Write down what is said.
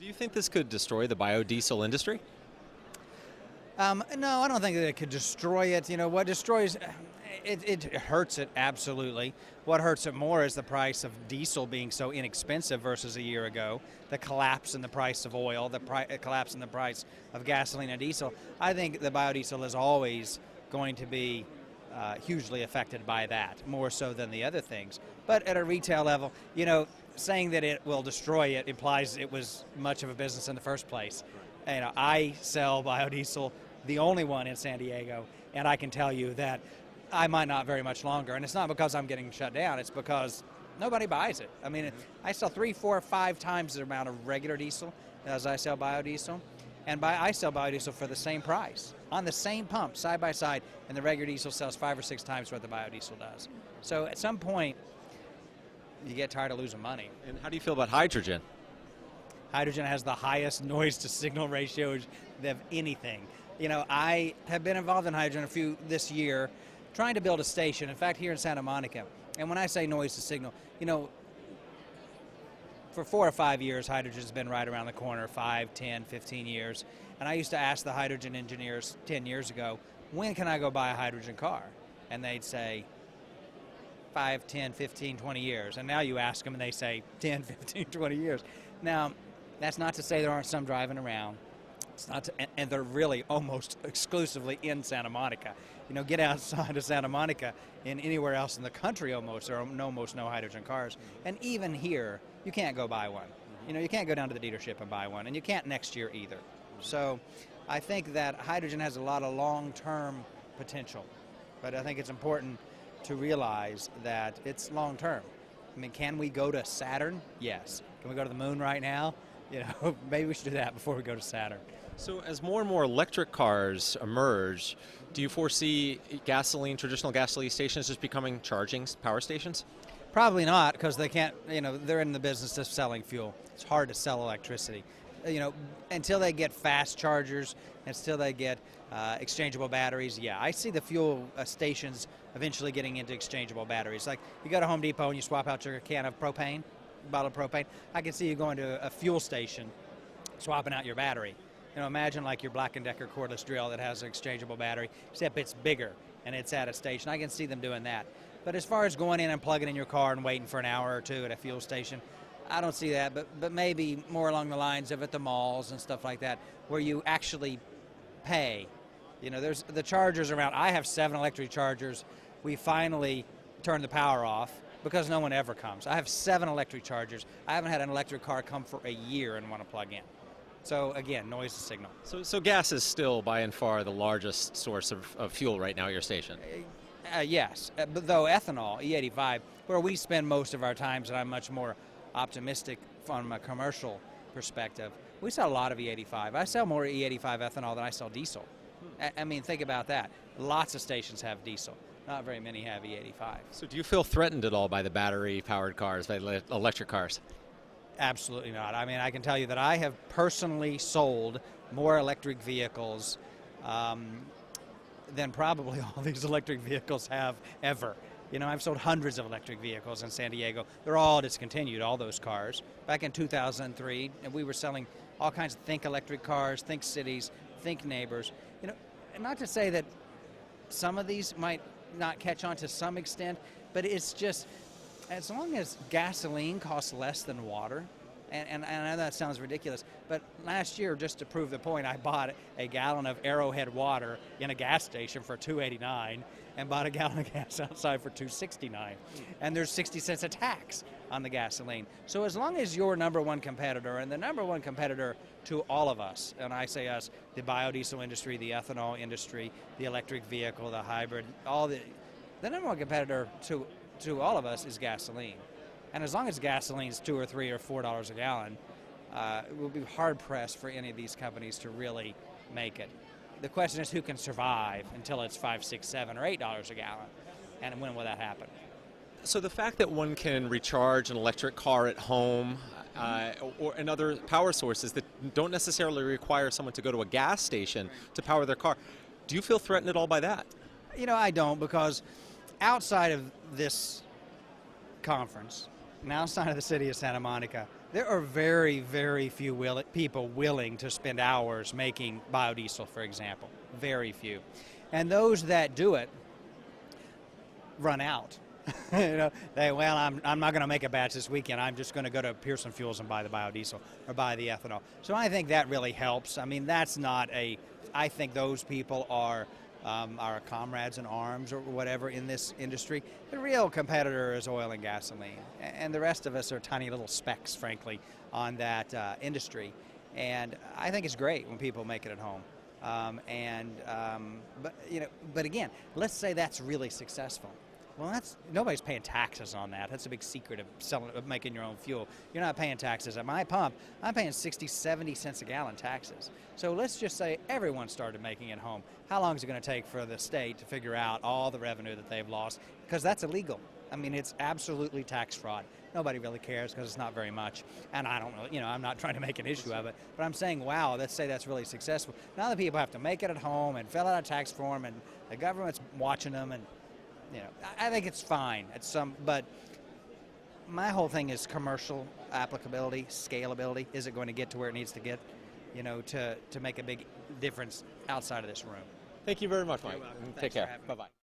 Do you think this could destroy the biodiesel industry? No, I don't think that it could destroy it. You know, what destroys it hurts it absolutely. What hurts it more is the price of diesel being so inexpensive versus a year ago, the collapse in the price of oil, the collapse in the price of gasoline and diesel. I think the biodiesel is always going to be hugely affected by that, more so than the other things. But at a retail level, you know, saying that it will destroy it implies it was much of a business in the first place. You know, I sell biodiesel, the only one in San Diego, and I can tell you that I might not very much longer. And it's not because I'm getting shut down, it's because nobody buys it. I mean, I sell 3, 4, 5 times the amount of regular diesel as I sell biodiesel. And I sell biodiesel for the same price, on the same pump, side by side, and the regular diesel sells 5 or 6 times what the biodiesel does. So at some point, you get tired of losing money. And how do you feel about hydrogen? Hydrogen has the highest noise-to-signal ratio of anything. You know, I have been involved in hydrogen this year, trying to build a station, in fact, here in Santa Monica. And when I say noise-to-signal, you know, for 4 or 5 years, hydrogen's been right around the corner, 5, 10, 15 years. And I used to ask the hydrogen engineers 10 years ago, when can I go buy a hydrogen car? And they'd say, 5, 10, 15, 20 years. And now you ask them and they say 10, 15, 20 years. Now, that's not to say there aren't some driving around. It's not to, and they're really almost exclusively in Santa Monica. You know, get outside of Santa Monica and anywhere else in the country almost, there are almost no hydrogen cars. And even here, you can't go buy one. You know, you can't go down to the dealership and buy one, and you can't next year either. So I think that hydrogen has a lot of long-term potential, but I think it's important to realize that it's long-term. I mean, can we go to Saturn? Yes. Can we go to the moon right now? You know, maybe we should do that before we go to Saturn. So as more and more electric cars emerge, do you foresee traditional gasoline stations just becoming charging power stations? Probably not, because they can't, you know, they're in the business of selling fuel. It's hard to sell electricity. You know, until they get fast chargers, until they get exchangeable batteries, yeah, I see the fuel stations eventually getting into exchangeable batteries. Like, you go to Home Depot and you swap out your can of propane, bottle of propane. I can see you going to a fuel station, swapping out your battery. You know, imagine like your Black & Decker cordless drill that has an exchangeable battery, except it's bigger and it's at a station. I can see them doing that. But as far as going in and plugging in your car and waiting for an hour or two at a fuel station, I don't see that, but maybe more along the lines of at the malls and stuff like that, where you actually pay. You know, there's the chargers around. I have 7 electric chargers. We finally turned the power off because no one ever comes. I have 7 electric chargers. I haven't had an electric car come for a year and want to plug in. So again, noise to signal. So gas is still by and far the largest source of fuel right now at your station? Yes, but though ethanol, E85, where we spend most of our times, and I'm much more optimistic from a commercial perspective, we sell a lot of E85. I sell more E85 ethanol than I sell diesel. I mean, think about that. Lots of stations have diesel. Not very many have E85. So do you feel threatened at all by the battery-powered cars, by electric cars? Absolutely not. I mean, I can tell you that I have personally sold more electric vehicles than probably all these electric vehicles have ever. You know, I've sold hundreds of electric vehicles in San Diego. They're all discontinued, all those cars. Back in 2003, and we were selling all kinds of think electric cars, think cities, think neighbors. You know, and not to say that some of these might not catch on to some extent, but it's just, as long as gasoline costs less than water, and I know that sounds ridiculous, but last year, just to prove the point, I bought a gallon of Arrowhead water in a gas station for $2.89 and bought a gallon of gas outside for $2.69. And there's 60 cents a tax on the gasoline. So as long as your number one competitor, and the number one competitor to all of us, and I say us, the biodiesel industry, the ethanol industry, the electric vehicle, the hybrid, the number one competitor to all of us is gasoline. And as long as gasoline is $2 or $3 or $4 a gallon, it will be hard-pressed for any of these companies to really make it. The question is who can survive until it's $5, $6, $7, or $8 a gallon, and when will that happen? So the fact that one can recharge an electric car at home and other power sources that don't necessarily require someone to go to a gas station to power their car, do you feel threatened at all by that? You know, I don't, because outside of this conference, and outside of the city of Santa Monica, There are very, very few people willing to spend hours making biodiesel, for example. Very few. And those that do it run out. Well, I'm not going to make a batch this weekend. I'm just going to go to Pearson Fuels and buy the biodiesel or buy the ethanol. So I think that really helps. I mean, that's not I think those people are our comrades in arms or whatever in this industry. The real competitor is oil and gasoline, and the rest of us are tiny little specks, frankly, on that industry. And I think it's great when people make it at home. But again, let's say that's really successful. Well, nobody's paying taxes on that. That's a big secret of making your own fuel. You're not paying taxes. At my pump, I'm paying 60, 70 cents a gallon taxes. So let's just say everyone started making it home. How long is it going to take for the state to figure out all the revenue that they've lost? Because that's illegal. I mean, it's absolutely tax fraud. Nobody really cares because it's not very much. And I don't really, I'm not trying to make an issue of it. But I'm saying, wow, let's say that's really successful. Now the people have to make it at home and fill out a tax form, and the government's watching them, and I think it's fine but my whole thing is commercial applicability, scalability. Is it going to get to where it needs to get, to make a big difference outside of this room? Thank you very much, Mike. You're welcome. Take Thanks for care. having me. Bye-bye.